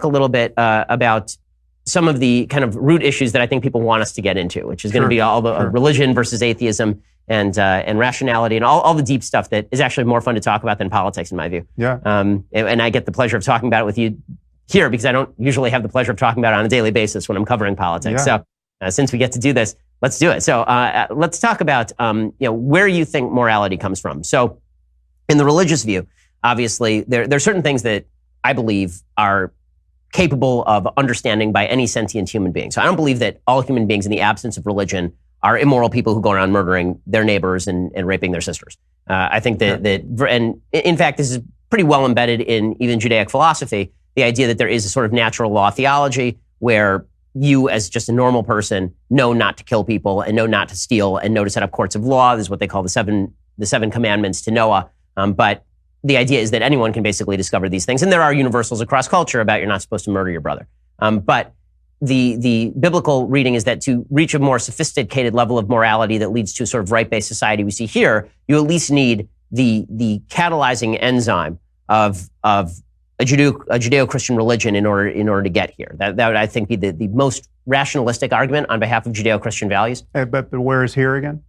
a little bit about some of the kind of root issues that I think people want us to get into, which is going to be all the religion versus atheism and rationality and all the deep stuff that is actually more fun to talk about than politics, in my view. Yeah. And I get the pleasure of talking about it with you here because I don't usually have the pleasure of talking about it on a daily basis when I'm covering politics. Yeah. So since we get to do this, let's do it. So let's talk about where you think morality comes from. So in the religious view, obviously, there are certain things that I believe are capable of understanding by any sentient human being. So I don't believe that all human beings in the absence of religion are immoral people who go around murdering their neighbors and raping their sisters. I think that, and in fact, this is pretty well embedded in even Judaic philosophy, the idea that there is a sort of natural law theology where you as just a normal person know not to kill people and know not to steal and know to set up courts of law. This is what they call the seven commandments to Noah. But the idea is that anyone can basically discover these things. And there are universals across culture about you're not supposed to murder your brother. But the biblical reading is that to reach a more sophisticated level of morality that leads to a sort of right-based society we see here, you at least need the catalyzing enzyme of a Judeo-Christian religion in order to get here. That would, I think, be the most rationalistic argument on behalf of Judeo-Christian values. But where is here again?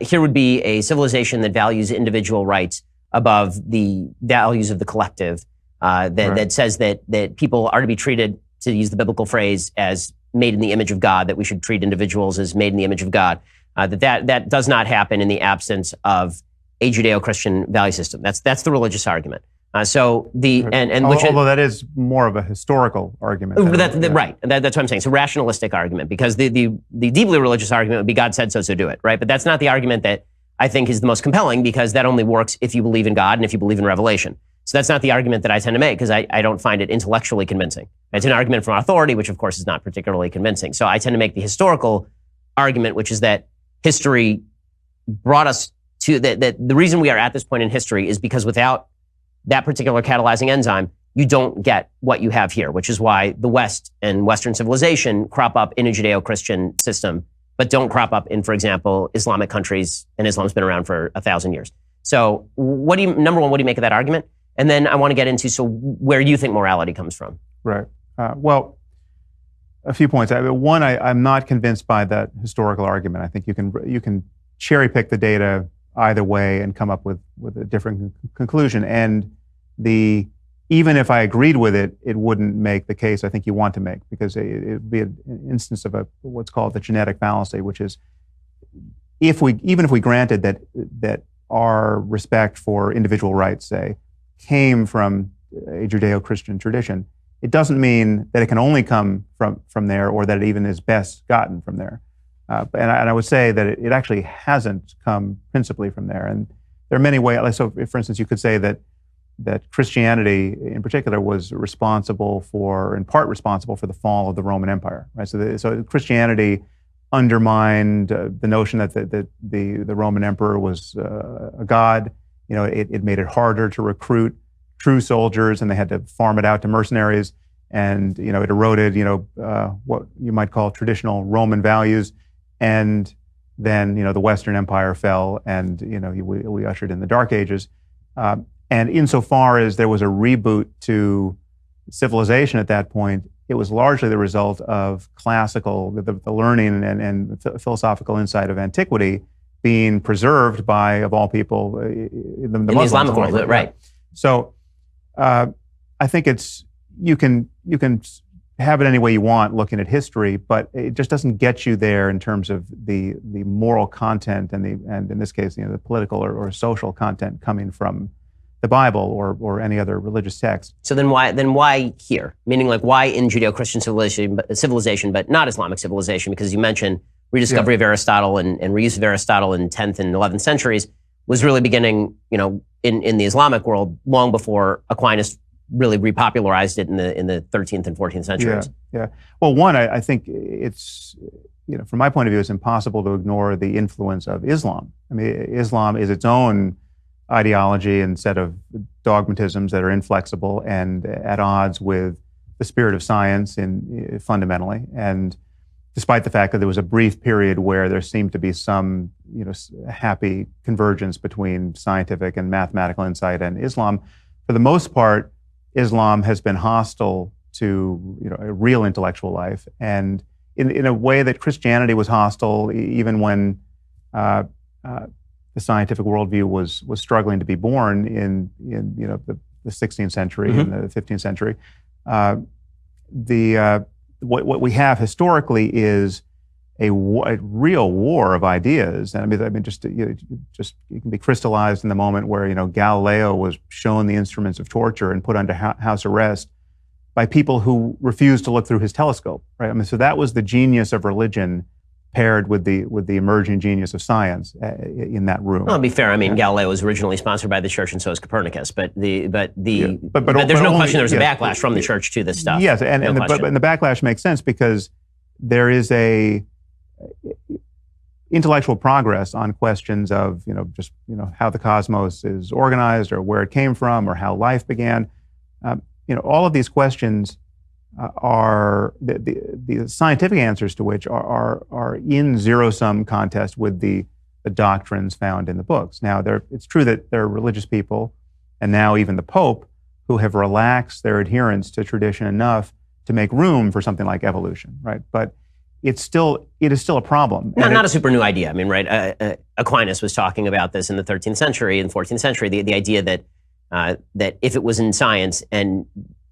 Here would be a civilization that values individual rights above the values of the collective, that says that people are to be treated, to use the biblical phrase, as made in the image of God, that we should treat individuals as made in the image of God. That does not happen in the absence of a Judeo-Christian value system. That's the religious argument. Although that is more of a historical argument. Right. That's what I'm saying. It's a rationalistic argument because the deeply religious argument would be God said so do it, right? But that's not the argument that I think is the most compelling because that only works if you believe in God and if you believe in revelation. So that's not the argument that I tend to make because I don't find it intellectually convincing. It's an argument from authority, which of course is not particularly convincing. So I tend to make the historical argument, which is that history brought us to that the reason we are at this point in history is because without that particular catalyzing enzyme, you don't get what you have here, which is why the West and Western civilization crop up in a Judeo-Christian system, but don't crop up in, for example, Islamic countries, and Islam's been around for 1,000 years. So number one, what do you make of that argument? And then I want to get into where you think morality comes from. Right. Well, a few points. One, I'm not convinced by that historical argument. I think you can cherry pick the data either way and come up with a different conclusion. And even if I agreed with it, it wouldn't make the case I think you want to make, because it would be an instance of what's called the genetic fallacy, which is even if we granted that our respect for individual rights, say, came from a Judeo-Christian tradition, it doesn't mean that it can only come from there or that it even is best gotten from there. And I would say that it actually hasn't come principally from there. And there are many ways. So, for instance, you could say that Christianity, in particular, was in part responsible for the fall of the Roman Empire. Right. So Christianity undermined the notion that the Roman emperor was a god. You know, it made it harder to recruit true soldiers, and they had to farm it out to mercenaries. And it eroded what you might call traditional Roman values. And then, the Western Empire fell, and, we ushered in the Dark Ages. And insofar as there was a reboot to civilization at that point, it was largely the result of the learning and philosophical insight of antiquity being preserved by, of all people, the Islamic world, right? So I think you can have it any way you want looking at history, but it just doesn't get you there in terms of the moral content and in this case, the political or social content coming from the Bible or any other religious text. So then why here? Meaning, like, why in Judeo-Christian civilization, but not Islamic civilization? Because you mentioned rediscovery of Aristotle and reuse of Aristotle in 10th and 11th centuries was really beginning, in the Islamic world long before Aquinas really repopularized it in the 13th and 14th centuries. Yeah. Well, one, I think it's, from my point of view, it's impossible to ignore the influence of Islam. I mean, Islam is its own ideology and set of dogmatisms that are inflexible and at odds with the spirit of science fundamentally. And despite the fact that there was a brief period where there seemed to be some, happy convergence between scientific and mathematical insight and Islam, for the most part, Islam has been hostile to a real intellectual life, and in a way that Christianity was hostile, even when the scientific worldview was struggling to be born in the 16th century and the 15th century. What we have historically is a real war of ideas, and I mean, just it can be crystallized in the moment where Galileo was shown the instruments of torture and put under house arrest by people who refused to look through his telescope. Right? I mean, so that was the genius of religion paired with the emerging genius of science in that room. Well, to be fair, I mean, Galileo was originally sponsored by the church, and so is Copernicus. But there's no question there's a backlash from the church to this stuff. Yes, and the backlash makes sense because there is a intellectual progress on questions of how the cosmos is organized or where it came from or how life began. All of these questions are the scientific answers to which are in zero-sum contest with the doctrines found in the books. Now, it's true that there are religious people, and now even the Pope, who have relaxed their adherence to tradition enough to make room for something like evolution, right? But it is still a problem. Not a super new idea. I mean, right? Aquinas was talking about this in the 13th century and 14th century. The idea that if it was in science and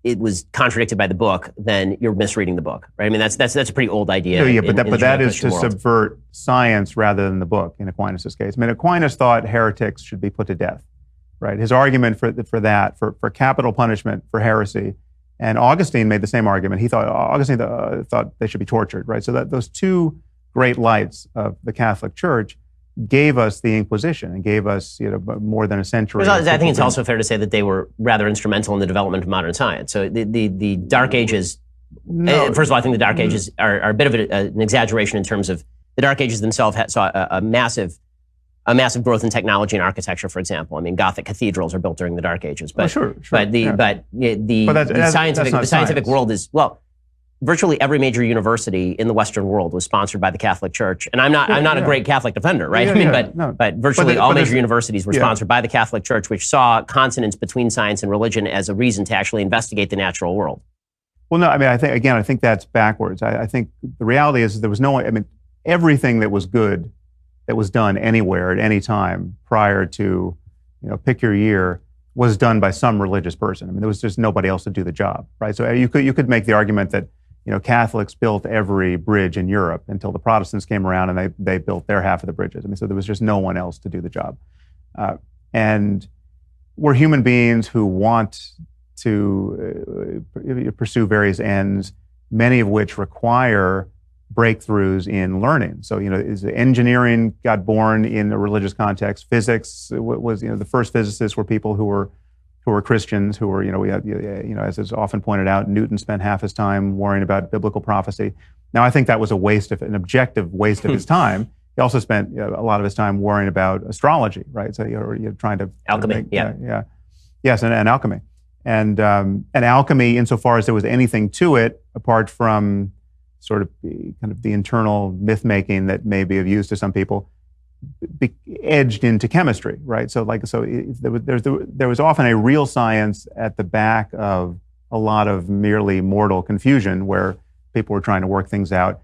it was contradicted by the book, then you're misreading the book, right? I mean, that's a pretty old idea. But that is to subvert science rather than the book in Aquinas' case. I mean, Aquinas thought heretics should be put to death, right? His argument for capital punishment for heresy, and Augustine made the same argument. Augustine thought they should be tortured, right? So that those two great lights of the Catholic Church gave us the Inquisition and gave us more than a century. I think it's also fair to say that they were rather instrumental in the development of modern science. So the Dark Ages, first of all, I think the Dark Ages are a bit of an exaggeration in terms of the Dark Ages themselves saw a massive growth in technology and architecture, for example. I mean, Gothic cathedrals are built during the Dark Ages. But, But the scientific world is, virtually every major university in the Western world was sponsored by the Catholic Church. And I'm not a great Catholic defender, right? But virtually all major universities were sponsored by the Catholic Church, which saw consonance between science and religion as a reason to actually investigate the natural world. Well, no, I mean, I think that's backwards. I think the reality is there was everything that was good that was done anywhere at any time prior to, pick your year, was done by some religious person. I mean, there was just nobody else to do the job, right? So you could make the argument that Catholics built every bridge in Europe until the Protestants came around and they built their half of the bridges. I mean, so there was just no one else to do the job. And we're human beings who want to pursue various ends, many of which require breakthroughs in learning. So, engineering got born in a religious context. Physics was, the first physicists were people who were Christians, who were, as is often pointed out, Newton spent half his time worrying about biblical prophecy. Now, I think that was an objective waste of his time. He also spent a lot of his time worrying about astrology, right? So you're trying to alchemy, yes, and alchemy, and alchemy, insofar as there was anything to it, apart from sort of the internal myth making that may be of use to some people, edged into chemistry, right? So there was often a real science at the back of a lot of merely mortal confusion where people were trying to work things out.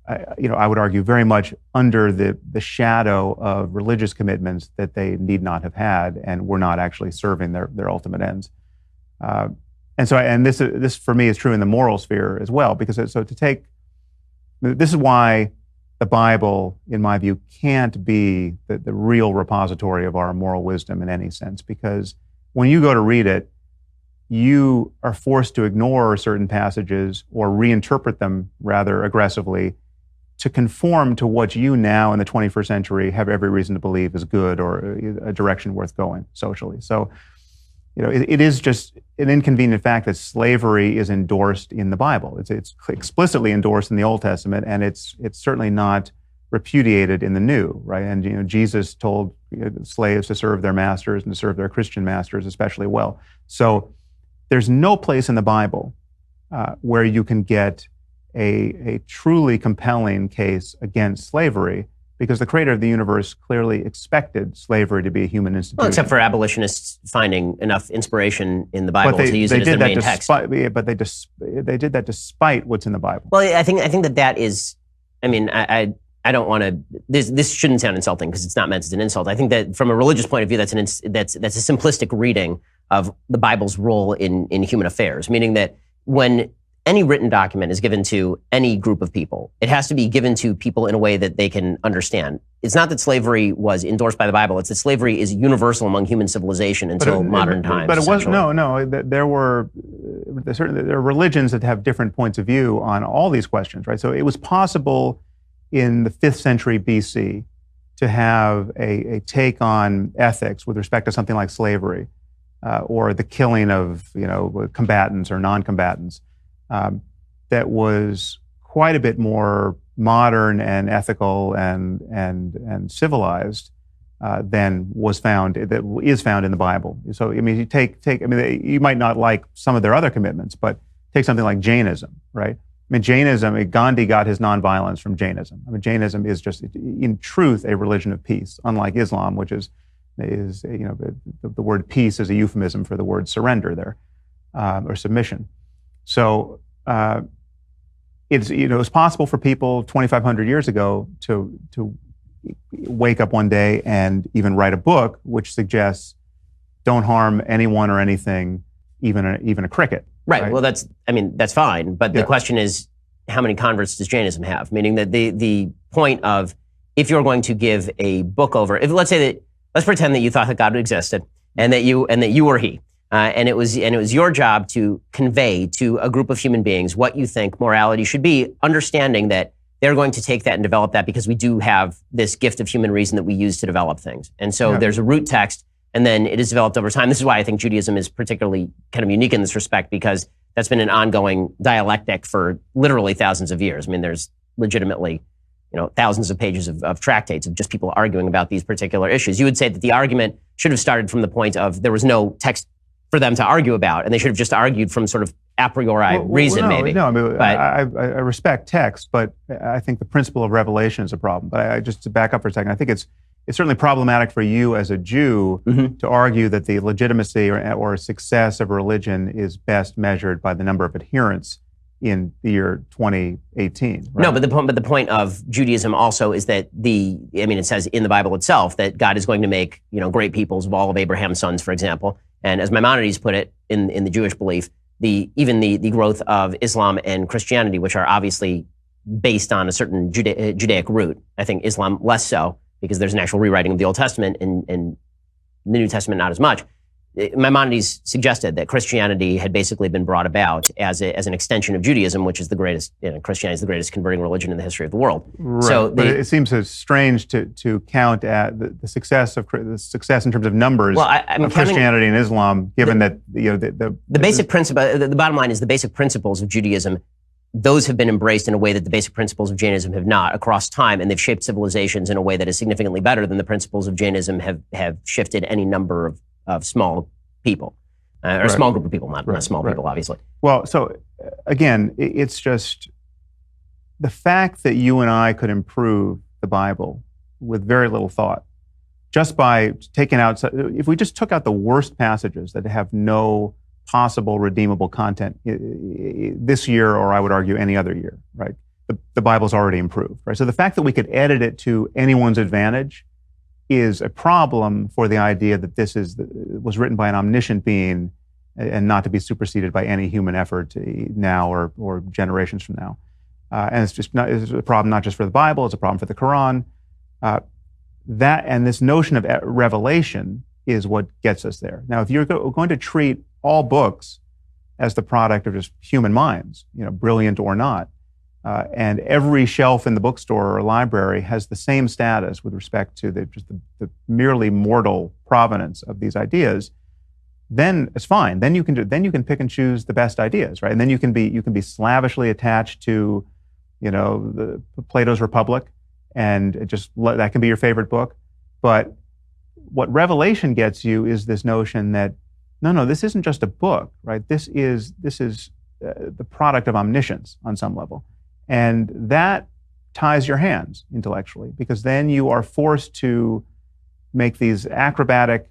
I would argue very much under the shadow of religious commitments that they need not have had and were not actually serving their ultimate ends. And this for me is true in the moral sphere as well, because this is why the Bible, in my view, can't be the real repository of our moral wisdom in any sense, because when you go to read it, you are forced to ignore certain passages or reinterpret them rather aggressively to conform to what you now in the 21st century have every reason to believe is good or a direction worth going socially. So, it is just an inconvenient fact that slavery is endorsed in the Bible. It's explicitly endorsed in the Old Testament, and it's certainly not repudiated in the New, right? And Jesus told slaves to serve their masters and to serve their Christian masters especially well. So there's no place in the Bible where you can get a truly compelling case against slavery because the creator of the universe clearly expected slavery to be a human institution. Well, except for abolitionists finding enough inspiration in the Bible to use it as their main text. But they did that despite what's in the Bible. Well, I think that is, I mean, I don't want to, this shouldn't sound insulting because it's not meant as an insult. I think that from a religious point of view, that's a simplistic reading of the Bible's role in human affairs, meaning that when any written document is given to any group of people, it has to be given to people in a way that they can understand. It's not that slavery was endorsed by the Bible. It's that slavery is universal among human civilization until modern times. But it was, no. There are religions that have different points of view on all these questions, right? So it was possible in the 5th century BC to have a take on ethics with respect to something like slavery or the killing of, combatants or non-combatants. That was quite a bit more modern and ethical and civilized than is found in the Bible. So I mean, you might not like some of their other commitments, but take something like Jainism, right? I mean, Jainism, Gandhi got his nonviolence from Jainism. I mean, Jainism is just, in truth, a religion of peace, unlike Islam, which is the word peace is a euphemism for the word surrender there, or submission. So it was possible for people 2,500 years ago to wake up one day and even write a book which suggests don't harm anyone or anything, even a cricket. Right. Well, that's fine. But the question is, how many converts does Jainism have? Meaning that the point of, if you're going to give a book over, let's pretend that you thought that God existed and that you were he. And it was your job to convey to a group of human beings what you think morality should be, understanding that they're going to take that and develop that because we do have this gift of human reason that we use to develop things. And so there's a root text, and then it is developed over time. This is why I think Judaism is particularly kind of unique in this respect, because that's been an ongoing dialectic for literally thousands of years. I mean, there's legitimately thousands of pages of tractates of just people arguing about these particular issues. You would say that the argument should have started from the point of there was no text for them to argue about, and they should have just argued from sort of a priori reason, maybe. No, I mean, I respect text, but I think the principle of revelation is a problem. But just to back up for a second, I think it's certainly problematic for you as a Jew to argue that the legitimacy or success of a religion is best measured by the number of adherents in the year 2018. Right? No, but the point of Judaism also is that it says in the Bible itself that God is going to make great peoples of all of Abraham's sons, for example. And as Maimonides put it in the Jewish belief, even the growth of Islam and Christianity, which are obviously based on a certain Judaic root. I think Islam less so, because there's an actual rewriting of the Old Testament, and the New Testament not as much. Maimonides suggested that Christianity had basically been brought about as an extension of Judaism, which is the greatest, Christianity is the greatest converting religion in the history of the world. Right. So but it seems strange to count at the success in terms of numbers of Christianity and Islam, given that the basic principle. The bottom line is the basic principles of Judaism. Those have been embraced in a way that the basic principles of Jainism have not across time, and they've shaped civilizations in a way that is significantly better than the principles of Jainism have shifted any number of small people, or a small group of people, not small people, obviously. Well, so again, it's just the fact that you and I could improve the Bible with very little thought, just by taking out, if we just took out the worst passages that have no possible redeemable content this year, or I would argue any other year, right? The Bible's already improved, right? So the fact that we could edit it to anyone's advantage is a problem for the idea that this was written by an omniscient being and not to be superseded by any human effort now or generations from now. And it's a problem not just for the Bible, it's a problem for the Quran. And this notion of revelation is what gets us there. Now, if you're going to treat all books as the product of just human minds, brilliant or not, and every shelf in the bookstore or library has the same status with respect to the merely mortal provenance of these ideas, then it's fine. Then you can pick and choose the best ideas, right? And then you can be slavishly attached to, the Plato's Republic, and that can be your favorite book. But what Revelation gets you is this notion that no, this isn't just a book, right? This is the product of omniscience on some level. And that ties your hands intellectually, because then you are forced to make these acrobatic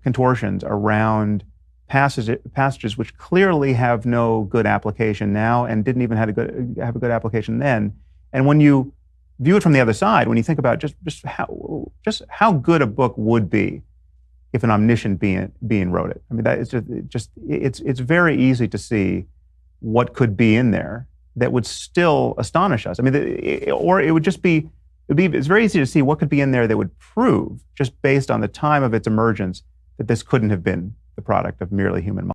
contortions around passages which clearly have no good application now and didn't even have a good application then. And when you view it from the other side, when you think about just how good a book would be if an omniscient being wrote it. I mean, that is it's very easy to see what could be in there that would still astonish us. I mean, it's very easy to see what could be in there that would prove, just based on the time of its emergence, that this couldn't have been the product of merely human mind.